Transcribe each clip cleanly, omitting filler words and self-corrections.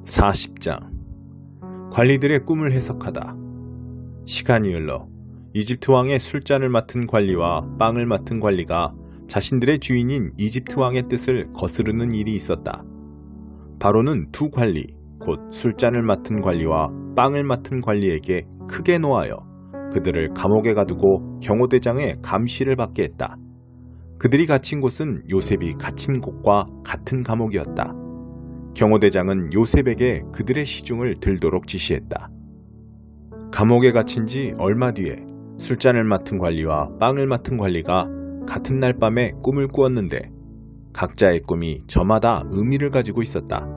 40장 관리들의 꿈을 해석하다. 시간이 흘러 이집트 왕의 술잔을 맡은 관리와 빵을 맡은 관리가 자신들의 주인인 이집트 왕의 뜻을 거스르는 일이 있었다. 바로는 두 관리, 곧 술잔을 맡은 관리와 빵을 맡은 관리에게 크게 노하여 그들을 감옥에 가두고 경호대장의 감시를 받게 했다. 그들이 갇힌 곳은 요셉이 갇힌 곳과 같은 감옥이었다. 경호대장은 요셉에게 그들의 시중을 들도록 지시했다. 감옥에 갇힌 지 얼마 뒤에 술잔을 맡은 관리와 빵을 맡은 관리가 같은 날 밤에 꿈을 꾸었는데 각자의 꿈이 저마다 의미를 가지고 있었다.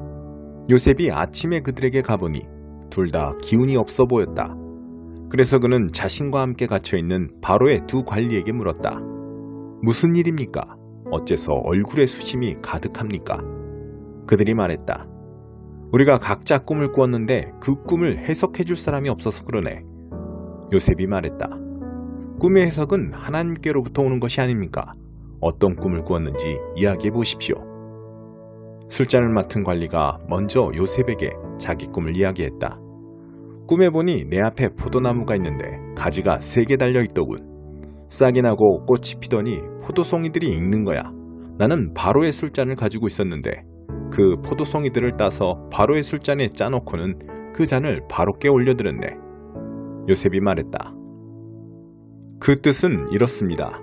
요셉이 아침에 그들에게 가보니 둘 다 기운이 없어 보였다. 그래서 그는 자신과 함께 갇혀있는 바로의 두 관리에게 물었다. 무슨 일입니까? 어째서 얼굴에 수심이 가득합니까? 그들이 말했다. 우리가 각자 꿈을 꾸었는데 그 꿈을 해석해 줄 사람이 없어서 그러네. 요셉이 말했다. 꿈의 해석은 하나님께로부터 오는 것이 아닙니까? 어떤 꿈을 꾸었는지 이야기해 보십시오. 술잔을 맡은 관리가 먼저 요셉에게 자기 꿈을 이야기했다. 꿈에 보니 내 앞에 포도나무가 있는데 가지가 3개 달려있더군. 싹이 나고 꽃이 피더니 포도송이들이 익는 거야. 나는 바로의 술잔을 가지고 있었는데 그 포도송이들을 따서 바로의 술잔에 짜놓고는 그 잔을 바로께 올려드렸네. 요셉이 말했다. 그 뜻은 이렇습니다.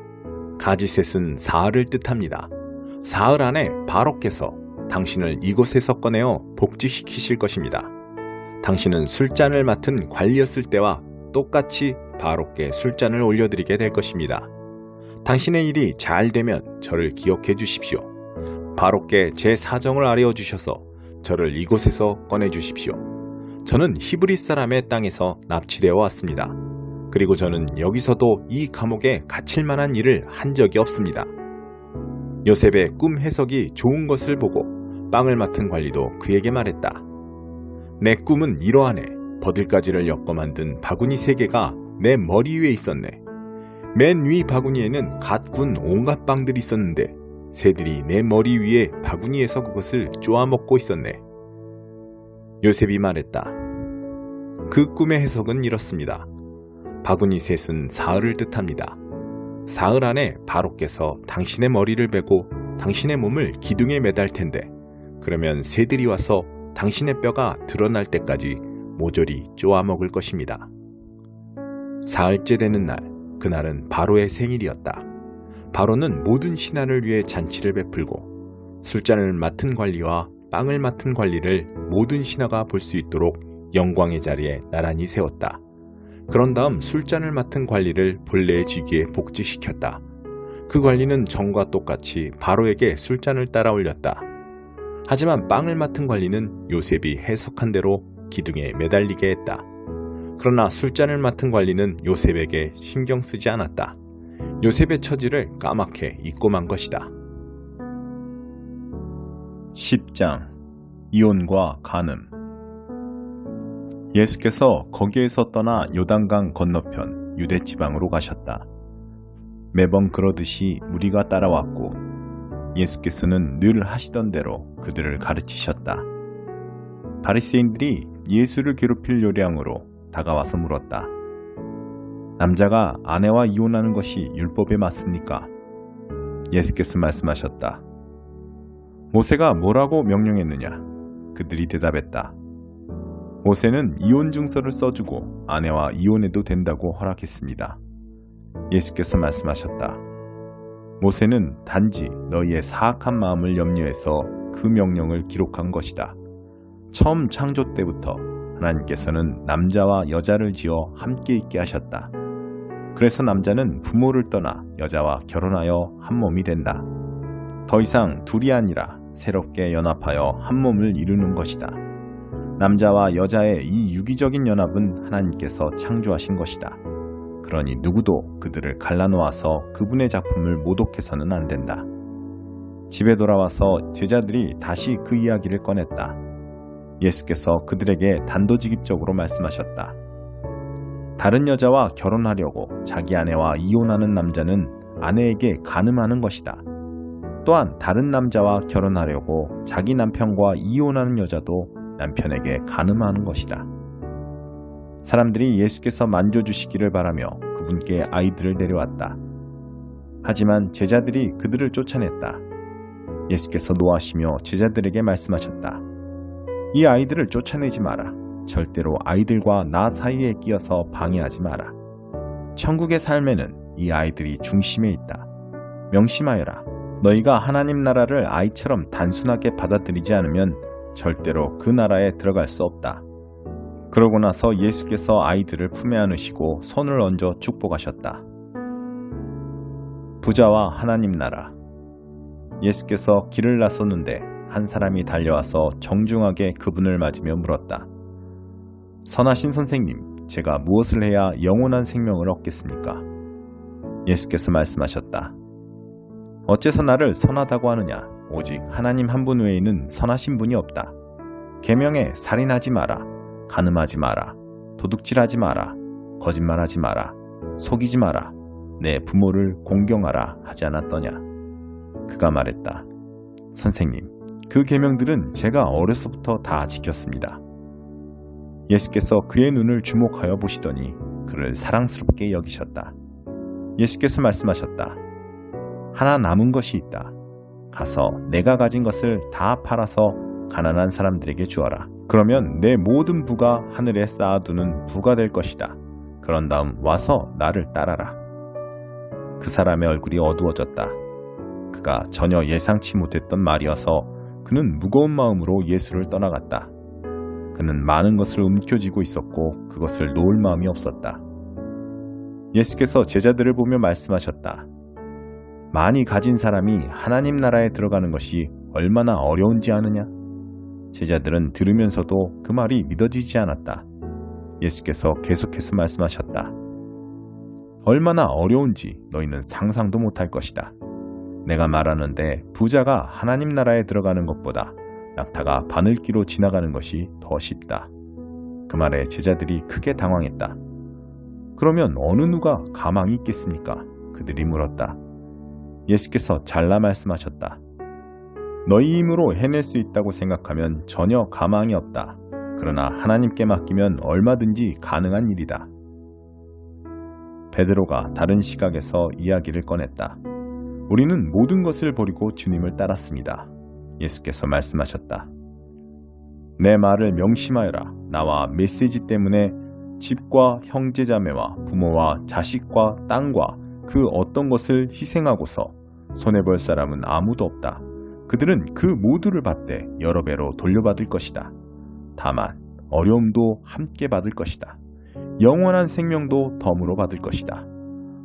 가지셋은 사흘을 뜻합니다. 사흘 안에 바로께서 당신을 이곳에서 꺼내어 복직시키실 것입니다. 당신은 술잔을 맡은 관리였을 때와 똑같이 바로께 술잔을 올려드리게 될 것입니다. 당신의 일이 잘 되면 저를 기억해 주십시오. 바로께 제 사정을 알려주셔서 저를 이곳에서 꺼내주십시오. 저는 히브리 사람의 땅에서 납치되어 왔습니다. 그리고 저는 여기서도 이 감옥에 갇힐 만한 일을 한 적이 없습니다. 요셉의 꿈 해석이 좋은 것을 보고 빵을 맡은 관리도 그에게 말했다. 내 꿈은 이러하네. 버들가지를 엮어 만든 바구니 3개가 내 머리 위에 있었네. 맨 위 바구니에는 갓 군 온갖 빵들이 있었는데 새들이 내 머리 위에 바구니에서 그것을 쪼아먹고 있었네. 요셉이 말했다. 그 꿈의 해석은 이렇습니다. 바구니 셋은 사흘을 뜻합니다. 사흘 안에 바로께서 당신의 머리를 베고 당신의 몸을 기둥에 매달 텐데 그러면 새들이 와서 당신의 뼈가 드러날 때까지 모조리 쪼아먹을 것입니다. 사흘째 되는 날, 그날은 바로의 생일이었다. 바로는 모든 신하를 위해 잔치를 베풀고 술잔을 맡은 관리와 빵을 맡은 관리를 모든 신하가 볼 수 있도록 영광의 자리에 나란히 세웠다. 그런 다음 술잔을 맡은 관리를 본래의 직위에 복직시켰다. 그 관리는 전과 똑같이 바로에게 술잔을 따라 올렸다. 하지만 빵을 맡은 관리는 요셉이 해석한 대로 기둥에 매달리게 했다. 그러나 술잔을 맡은 관리는 요셉에게 신경 쓰지 않았다. 요셉의 처지를 까맣게 잊고 만 것이다. 10장 이혼과 간음. 예수께서 거기에서 떠나 요단강 건너편 유대 지방으로 가셨다. 매번 그러듯이 무리가 따라왔고 예수께서는 늘 하시던 대로 그들을 가르치셨다. 바리새인들이 예수를 괴롭힐 요량으로 다가와서 물었다. 남자가 아내와 이혼하는 것이 율법에 맞습니까? 예수께서 말씀하셨다. 모세가 뭐라고 명령했느냐? 그들이 대답했다. 모세는 이혼 증서를 써주고 아내와 이혼해도 된다고 허락했습니다. 예수께서 말씀하셨다. 모세는 단지 너희의 사악한 마음을 염려해서 그 명령을 기록한 것이다. 처음 창조 때부터 하나님께서는 남자와 여자를 지어 함께 있게 하셨다. 그래서 남자는 부모를 떠나 여자와 결혼하여 한 몸이 된다. 더 이상 둘이 아니라 새롭게 연합하여 한 몸을 이루는 것이다. 남자와 여자의 이 유기적인 연합은 하나님께서 창조하신 것이다. 그러니 누구도 그들을 갈라놓아서 그분의 작품을 모독해서는 안 된다. 집에 돌아와서 제자들이 다시 그 이야기를 꺼냈다. 예수께서 그들에게 단도직입적으로 말씀하셨다. 다른 여자와 결혼하려고 자기 아내와 이혼하는 남자는 아내에게 간음하는 것이다. 또한 다른 남자와 결혼하려고 자기 남편과 이혼하는 여자도 남편에게 간음하는 것이다. 사람들이 예수께서 만져주시기를 바라며 그분께 아이들을 데려왔다. 하지만 제자들이 그들을 쫓아냈다. 예수께서 노하시며 제자들에게 말씀하셨다. 이 아이들을 쫓아내지 마라. 절대로 아이들과 나 사이에 끼어서 방해하지 마라. 천국의 삶에는 이 아이들이 중심에 있다. 명심하여라. 너희가 하나님 나라를 아이처럼 단순하게 받아들이지 않으면 절대로 그 나라에 들어갈 수 없다. 그러고 나서 예수께서 아이들을 품에 안으시고 손을 얹어 축복하셨다. 부자와 하나님 나라. 예수께서 길을 나섰는데 한 사람이 달려와서 정중하게 그분을 맞으며 물었다. 선하신 선생님, 제가 무엇을 해야 영원한 생명을 얻겠습니까? 예수께서 말씀하셨다. 어째서 나를 선하다고 하느냐? 오직 하나님 한 분 외에는 선하신 분이 없다. 계명에 살인하지 마라, 간음하지 마라, 도둑질하지 마라, 거짓말하지 마라, 속이지 마라, 내 부모를 공경하라 하지 않았더냐? 그가 말했다. 선생님, 그 계명들은 제가 어려서부터 다 지켰습니다. 예수께서 그의 눈을 주목하여 보시더니 그를 사랑스럽게 여기셨다. 예수께서 말씀하셨다. 하나 남은 것이 있다. 가서 내가 가진 것을 다 팔아서 가난한 사람들에게 주어라. 그러면 내 모든 부가 하늘에 쌓아두는 부가 될 것이다. 그런 다음 와서 나를 따라라. 그 사람의 얼굴이 어두워졌다. 그가 전혀 예상치 못했던 말이어서 그는 무거운 마음으로 예수를 떠나갔다. 그는 많은 것을 움켜쥐고 있었고 그것을 놓을 마음이 없었다. 예수께서 제자들을 보며 말씀하셨다. 많이 가진 사람이 하나님 나라에 들어가는 것이 얼마나 어려운지 아느냐? 제자들은 들으면서도 그 말이 믿어지지 않았다. 예수께서 계속해서 말씀하셨다. 얼마나 어려운지 너희는 상상도 못할 것이다. 내가 말하는데 부자가 하나님 나라에 들어가는 것보다 낙타가 바늘기로 지나가는 것이 더 쉽다. 그 말에 제자들이 크게 당황했다. 그러면 어느 누가 가망이 있겠습니까? 그들이 물었다. 예수께서 잘라 말씀하셨다. 너희 힘으로 해낼 수 있다고 생각하면 전혀 가망이 없다. 그러나 하나님께 맡기면 얼마든지 가능한 일이다. 베드로가 다른 시각에서 이야기를 꺼냈다. 우리는 모든 것을 버리고 주님을 따랐습니다. 예수께서 말씀하셨다. 내 말을 명심하여라. 나와 메시지 때문에 집과 형제자매와 부모와 자식과 땅과 그 어떤 것을 희생하고서 손해볼 사람은 아무도 없다. 그들은 그 모두를 받되 여러 배로 돌려받을 것이다. 다만 어려움도 함께 받을 것이다. 영원한 생명도 덤으로 받을 것이다.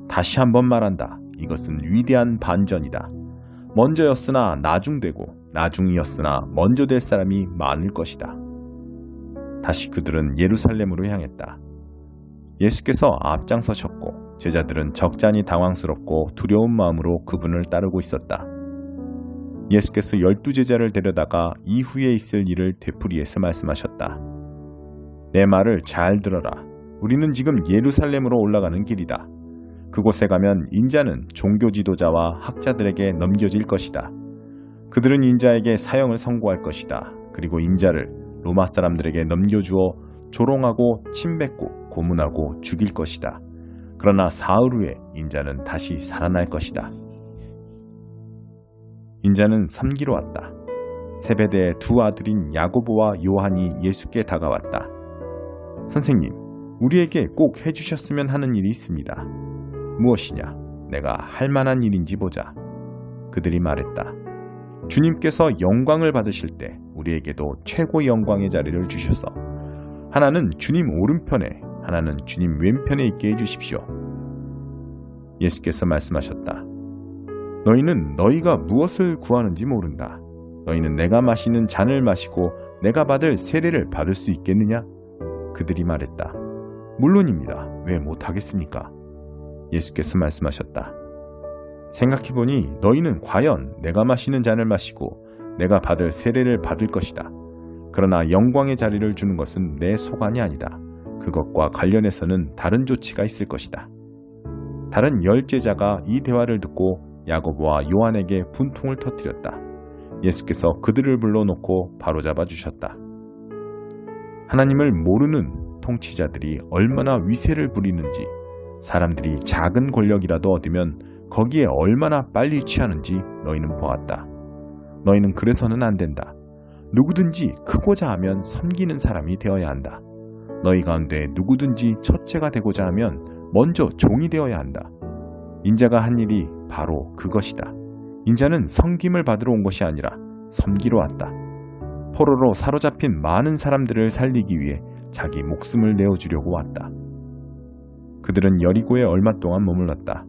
다시 한번 말한다. 이것은 위대한 반전이다. 먼저였으나 나중되고 나중이었으나 먼저 될 사람이 많을 것이다. 다시 그들은 예루살렘으로 향했다. 예수께서 앞장서셨고 제자들은 적잖이 당황스럽고 두려운 마음으로 그분을 따르고 있었다. 예수께서 12제자를 데려다가 이후에 있을 일을 되풀이해서 말씀하셨다. 내 말을 잘 들어라. 우리는 지금 예루살렘으로 올라가는 길이다. 그곳에 가면 인자는 종교 지도자와 학자들에게 넘겨질 것이다. 그들은 인자에게 사형을 선고할 것이다. 그리고 인자를 로마 사람들에게 넘겨주어 조롱하고 침뱉고 고문하고 죽일 것이다. 그러나 사흘 후에 인자는 다시 살아날 것이다. 인자는 섬기러 왔다. 세베대의 두 아들인 야고보와 요한이 예수께 다가왔다. 선생님, 우리에게 꼭 해주셨으면 하는 일이 있습니다. 무엇이냐? 내가 할 만한 일인지 보자. 그들이 말했다. 주님께서 영광을 받으실 때 우리에게도 최고 영광의 자리를 주셔서 하나는 주님 오른편에 하나는 주님 왼편에 있게 해주십시오. 예수께서 말씀하셨다. 너희는 너희가 무엇을 구하는지 모른다. 너희는 내가 마시는 잔을 마시고 내가 받을 세례를 받을 수 있겠느냐? 그들이 말했다. 물론입니다. 왜 못하겠습니까? 예수께서 말씀하셨다. 생각해보니 너희는 과연 내가 마시는 잔을 마시고 내가 받을 세례를 받을 것이다. 그러나 영광의 자리를 주는 것은 내 소관이 아니다. 그것과 관련해서는 다른 조치가 있을 것이다. 다른 10제자가 이 대화를 듣고 야고보와 요한에게 분통을 터뜨렸다. 예수께서 그들을 불러놓고 바로잡아 주셨다. 하나님을 모르는 통치자들이 얼마나 위세를 부리는지, 사람들이 작은 권력이라도 얻으면 거기에 얼마나 빨리 취하는지 너희는 보았다. 너희는 그래서는 안 된다. 누구든지 크고자 하면 섬기는 사람이 되어야 한다. 너희 가운데 누구든지 첫째가 되고자 하면 먼저 종이 되어야 한다. 인자가 한 일이 바로 그것이다. 인자는 섬김을 받으러 온 것이 아니라 섬기러 왔다. 포로로 사로잡힌 많은 사람들을 살리기 위해 자기 목숨을 내어주려고 왔다. 그들은 여리고에 얼마 동안 머물렀다.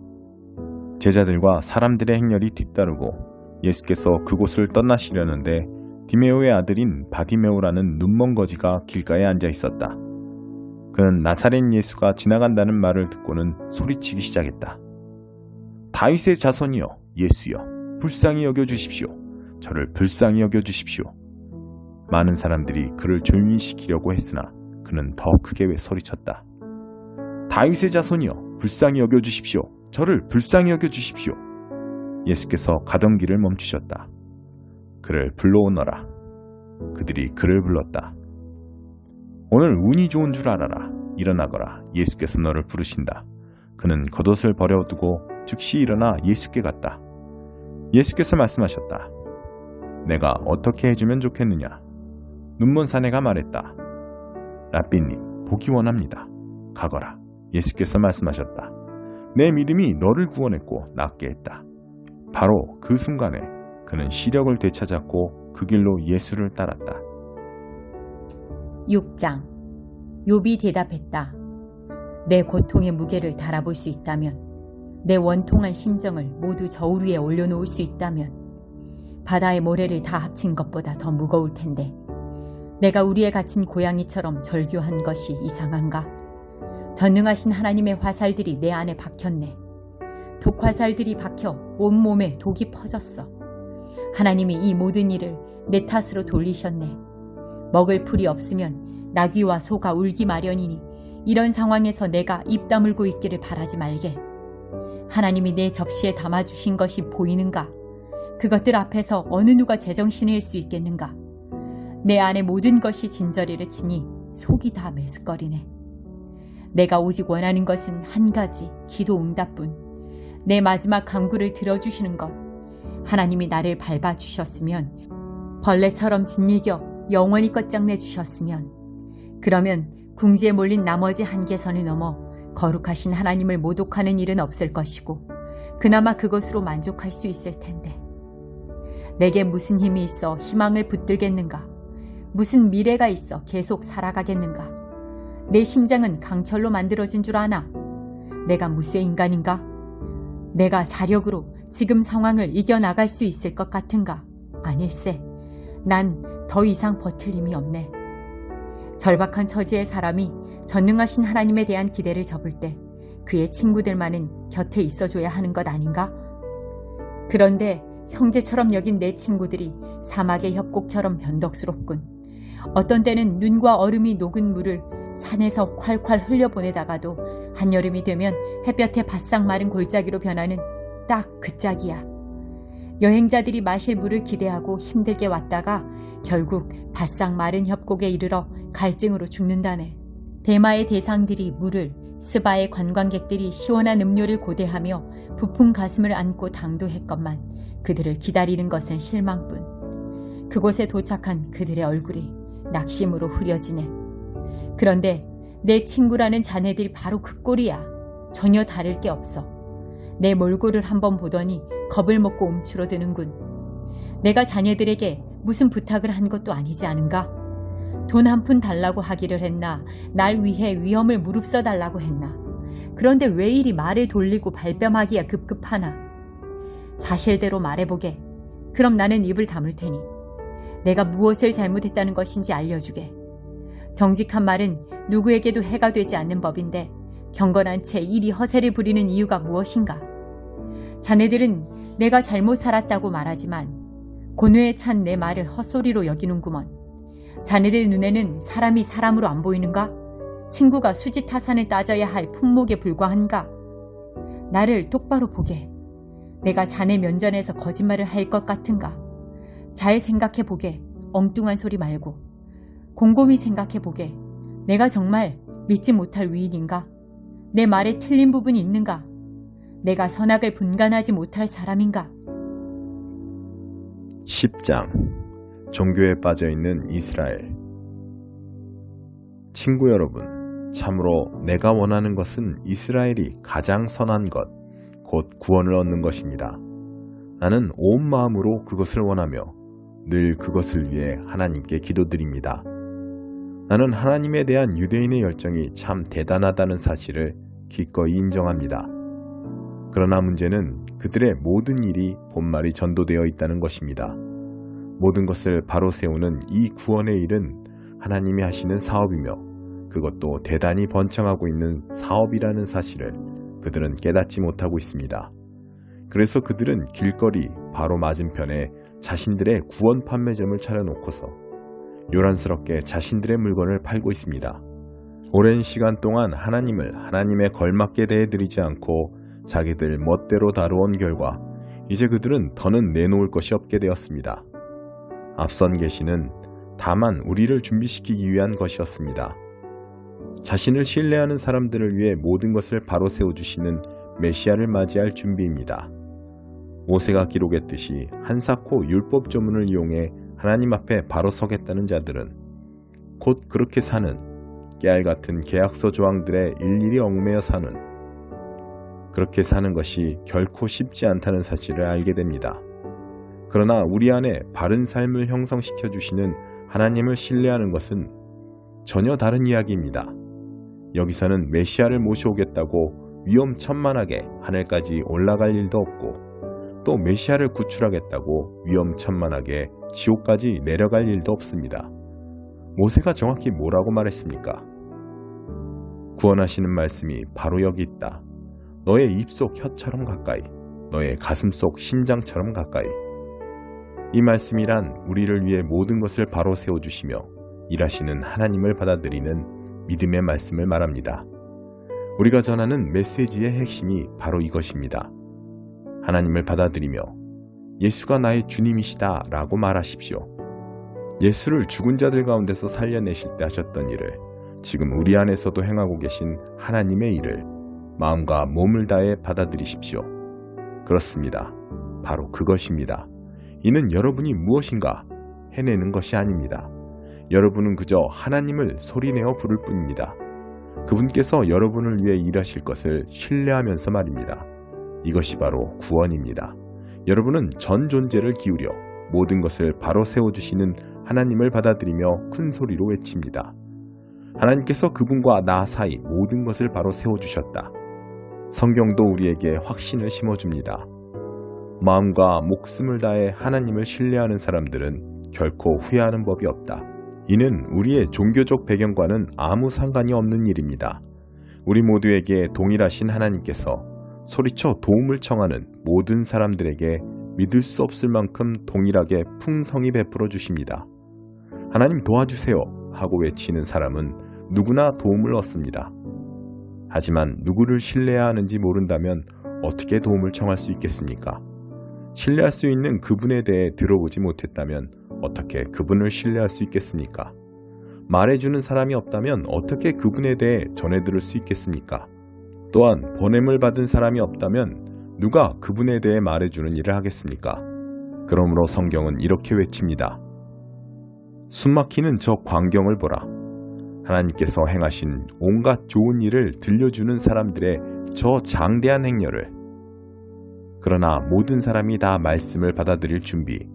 제자들과 사람들의 행렬이 뒤따르고 예수께서 그곳을 떠나시려는데 디메오의 아들인 바디메오라는 눈먼 거지가 길가에 앉아 있었다. 그는 나사렛 예수가 지나간다는 말을 듣고는 소리치기 시작했다. 다윗의 자손이여, 예수여, 불쌍히 여겨주십시오. 저를 불쌍히 여겨주십시오. 많은 사람들이 그를 조용히 시키려고 했으나 그는 더 크게 소리쳤다. 다윗의 자손이여, 불쌍히 여겨주십시오. 저를 불쌍히 여겨주십시오. 예수께서 가던 길을 멈추셨다. 그를 불러오너라. 그들이 그를 불렀다. 오늘 운이 좋은 줄 알아라. 일어나거라. 예수께서 너를 부르신다. 그는 겉옷을 버려두고 즉시 일어나 예수께 갔다. 예수께서 말씀하셨다. 내가 어떻게 해주면 좋겠느냐? 눈먼 사내가 말했다. 랍비님, 보기 원합니다. 가거라. 예수께서 말씀하셨다. 내 믿음이 너를 구원했고 낫게 했다. 바로 그 순간에 그는 시력을 되찾았고 그 길로 예수를 따랐다. 6장. 욥이 대답했다. 내 고통의 무게를 달아볼 수 있다면, 내 원통한 심정을 모두 저울 위에 올려놓을 수 있다면 바다의 모래를 다 합친 것보다 더 무거울 텐데 내가 우리에 갇힌 고양이처럼 절규한 것이 이상한가? 전능하신 하나님의 화살들이 내 안에 박혔네. 독화살들이 박혀 온몸에 독이 퍼졌어. 하나님이 이 모든 일을 내 탓으로 돌리셨네. 먹을 풀이 없으면 나귀와 소가 울기 마련이니 이런 상황에서 내가 입 다물고 있기를 바라지 말게. 하나님이 내 접시에 담아주신 것이 보이는가? 그것들 앞에서 어느 누가 제정신일 수 있겠는가? 내 안에 모든 것이 진저리를 치니 속이 다 메스꺼리네. 내가 오직 원하는 것은 한 가지, 기도 응답뿐. 내 마지막 간구를 들어주시는 것. 하나님이 나를 밟아주셨으면, 벌레처럼 짓이겨 영원히 끝장내주셨으면, 그러면 궁지에 몰린 나머지 한계선을 넘어 거룩하신 하나님을 모독하는 일은 없을 것이고 그나마 그것으로 만족할 수 있을 텐데. 내게 무슨 힘이 있어 희망을 붙들겠는가? 무슨 미래가 있어 계속 살아가겠는가? 내 심장은 강철로 만들어진 줄 아나? 내가 무쇠 인간인가? 내가 자력으로 지금 상황을 이겨나갈 수 있을 것 같은가? 아닐세. 난 더 이상 버틸 힘이 없네. 절박한 처지의 사람이 전능하신 하나님에 대한 기대를 접을 때 그의 친구들만은 곁에 있어줘야 하는 것 아닌가? 그런데 형제처럼 여긴 내 친구들이 사막의 협곡처럼 변덕스럽군. 어떤 때는 눈과 얼음이 녹은 물을 산에서 콸콸 흘려보내다가도 한여름이 되면 햇볕에 바싹 마른 골짜기로 변하는 딱 그 짝이야. 여행자들이 마실 물을 기대하고 힘들게 왔다가 결국 바싹 마른 협곡에 이르러 갈증으로 죽는다네. 대마의 대상들이 물을, 스바의 관광객들이 시원한 음료를 고대하며 부푼 가슴을 안고 당도했건만 그들을 기다리는 것은 실망뿐. 그곳에 도착한 그들의 얼굴이 낙심으로 흐려지네. 그런데 내 친구라는 자네들이 바로 그 꼴이야. 전혀 다를 게 없어. 내 몰골을 한번 보더니 겁을 먹고 움츠러드는군. 내가 자네들에게 무슨 부탁을 한 것도 아니지 않은가? 돈 한 푼 달라고 하기를 했나? 날 위해 위험을 무릅써 달라고 했나? 그런데 왜 이리 말을 돌리고 발뺌하기야 급급하나? 사실대로 말해보게. 그럼 나는 입을 다물 테니. 내가 무엇을 잘못했다는 것인지 알려주게. 정직한 말은 누구에게도 해가 되지 않는 법인데 경건한 채 이리 허세를 부리는 이유가 무엇인가? 자네들은 내가 잘못 살았다고 말하지만 고뇌에 찬 내 말을 헛소리로 여기는구먼. 자네들 눈에는 사람이 사람으로 안 보이는가? 친구가 수지타산을 따져야 할 품목에 불과한가? 나를 똑바로 보게. 내가 자네 면전에서 거짓말을 할 것 같은가? 잘 생각해 보게. 엉뚱한 소리 말고. 곰곰이 생각해보게. 내가 정말 믿지 못할 위인인가? 내 말에 틀린 부분이 있는가? 내가 선악을 분간하지 못할 사람인가? 10장 종교에 빠져있는 이스라엘. 친구 여러분, 참으로 내가 원하는 것은 이스라엘이 가장 선한 것, 곧 구원을 얻는 것입니다. 나는 온 마음으로 그것을 원하며 늘 그것을 위해 하나님께 기도드립니다. 나는 하나님에 대한 유대인의 열정이 참 대단하다는 사실을 기꺼이 인정합니다. 그러나 문제는 그들의 모든 일이 본말이 전도되어 있다는 것입니다. 모든 것을 바로 세우는 이 구원의 일은 하나님이 하시는 사업이며 그것도 대단히 번창하고 있는 사업이라는 사실을 그들은 깨닫지 못하고 있습니다. 그래서 그들은 길거리 바로 맞은편에 자신들의 구원 판매점을 차려놓고서 요란스럽게 자신들의 물건을 팔고 있습니다. 오랜 시간 동안 하나님을 하나님에 걸맞게 대해드리지 않고 자기들 멋대로 다루온 결과 이제 그들은 더는 내놓을 것이 없게 되었습니다. 앞선 계시는 다만 우리를 준비시키기 위한 것이었습니다. 자신을 신뢰하는 사람들을 위해 모든 것을 바로 세워주시는 메시아를 맞이할 준비입니다. 모세가 기록했듯이 한사코 율법 조문을 이용해 하나님 앞에 바로 서겠다는 자들은 곧 그렇게 사는 깨알 같은 계약서 조항들에 일일이 얽매여 사는 그렇게 사는 것이 결코 쉽지 않다는 사실을 알게 됩니다. 그러나 우리 안에 바른 삶을 형성시켜 주시는 하나님을 신뢰하는 것은 전혀 다른 이야기입니다. 여기서는 메시아를 모셔오겠다고 위험천만하게 하늘까지 올라갈 일도 없고 또 메시아를 구출하겠다고 위험천만하게 지옥까지 내려갈 일도 없습니다. 모세가 정확히 뭐라고 말했습니까? 구원하시는 말씀이 바로 여기 있다. 너의 입속 혀처럼 가까이, 너의 가슴속 심장처럼 가까이. 이 말씀이란 우리를 위해 모든 것을 바로 세워주시며 일하시는 하나님을 받아들이는 믿음의 말씀을 말합니다. 우리가 전하는 메시지의 핵심이 바로 이것입니다. 하나님을 받아들이며 예수가 나의 주님이시다 라고 말하십시오. 예수를 죽은 자들 가운데서 살려내실 때 하셨던 일을 지금 우리 안에서도 행하고 계신 하나님의 일을 마음과 몸을 다해 받아들이십시오. 그렇습니다. 바로 그것입니다. 이는 여러분이 무엇인가 해내는 것이 아닙니다. 여러분은 그저 하나님을 소리내어 부를 뿐입니다. 그분께서 여러분을 위해 일하실 것을 신뢰하면서 말입니다. 이것이 바로 구원입니다. 여러분은 전 존재를 기울여 모든 것을 바로 세워주시는 하나님을 받아들이며 큰 소리로 외칩니다. 하나님께서 그분과 나 사이 모든 것을 바로 세워주셨다. 성경도 우리에게 확신을 심어줍니다. 마음과 목숨을 다해 하나님을 신뢰하는 사람들은 결코 후회하는 법이 없다. 이는 우리의 종교적 배경과는 아무 상관이 없는 일입니다. 우리 모두에게 동일하신 하나님께서 소리쳐 도움을 청하는 모든 사람들에게 믿을 수 없을 만큼 동일하게 풍성히 베풀어 주십니다. 하나님 도와주세요 하고 외치는 사람은 누구나 도움을 얻습니다. 하지만 누구를 신뢰해야 하는지 모른다면 어떻게 도움을 청할 수 있겠습니까? 신뢰할 수 있는 그분에 대해 들어보지 못했다면 어떻게 그분을 신뢰할 수 있겠습니까? 말해주는 사람이 없다면 어떻게 그분에 대해 전해들을 수 있겠습니까? 또한 보냄을 받은 사람이 없다면 누가 그분에 대해 말해주는 일을 하겠습니까? 그러므로 성경은 이렇게 외칩니다. 숨막히는 저 광경을 보라. 하나님께서 행하신 온갖 좋은 일을 들려주는 사람들의 저 장대한 행렬을. 그러나 모든 사람이 다 말씀을 받아들일 준비,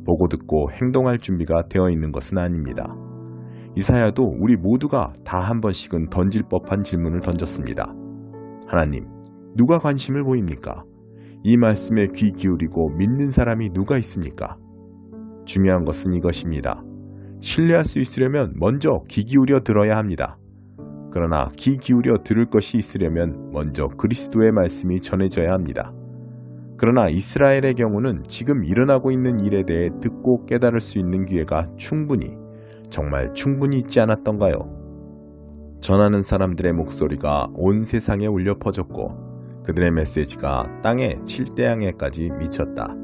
보고 듣고 행동할 준비가 되어 있는 것은 아닙니다. 이사야도 우리 모두가 다 한 번씩은 던질 법한 질문을 던졌습니다. 하나님, 누가 관심을 보입니까? 이 말씀에 귀 기울이고 믿는 사람이 누가 있습니까? 중요한 것은 이것입니다. 신뢰할 수 있으려면 먼저 귀 기울여 들어야 합니다. 그러나 귀 기울여 들을 것이 있으려면 먼저 그리스도의 말씀이 전해져야 합니다. 그러나 이스라엘의 경우는 지금 일어나고 있는 일에 대해 듣고 깨달을 수 있는 기회가 정말 충분히 있지 않았던가요? 전하는 사람들의 목소리가 온 세상에 울려 퍼졌고 그들의 메시지가 땅의 칠대양에까지 미쳤다.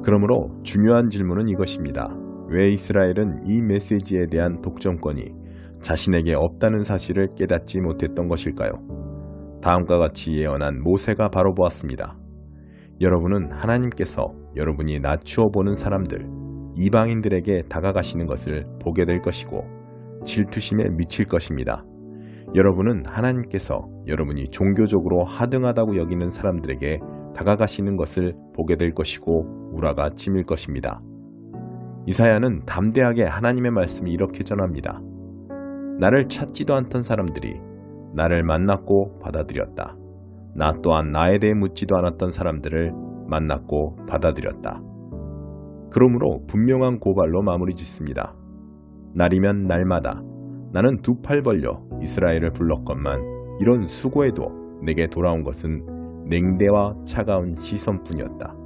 그러므로 중요한 질문은 이것입니다. 왜 이스라엘은 이 메시지에 대한 독점권이 자신에게 없다는 사실을 깨닫지 못했던 것일까요? 다음과 같이 예언한 모세가 바로 보았습니다. 여러분은 하나님께서 여러분이 낮추어 보는 사람들, 이방인들에게 다가가시는 것을 보게 될 것이고 질투심에 미칠 것입니다. 여러분은 하나님께서 여러분이 종교적으로 하등하다고 여기는 사람들에게 다가가시는 것을 보게 될 것이고 우라가 치밀 것입니다. 이사야는 담대하게 하나님의 말씀이 이렇게 전합니다. 나를 찾지도 않던 사람들이 나를 만났고 받아들였다. 나 또한 나에 대해 묻지도 않았던 사람들을 만났고 받아들였다. 그러므로 분명한 고발로 마무리 짓습니다. 날이면 날마다 나는 두 팔 벌려 이스라엘을 불렀건만 이런 수고에도 내게 돌아온 것은 냉대와 차가운 시선뿐이었다.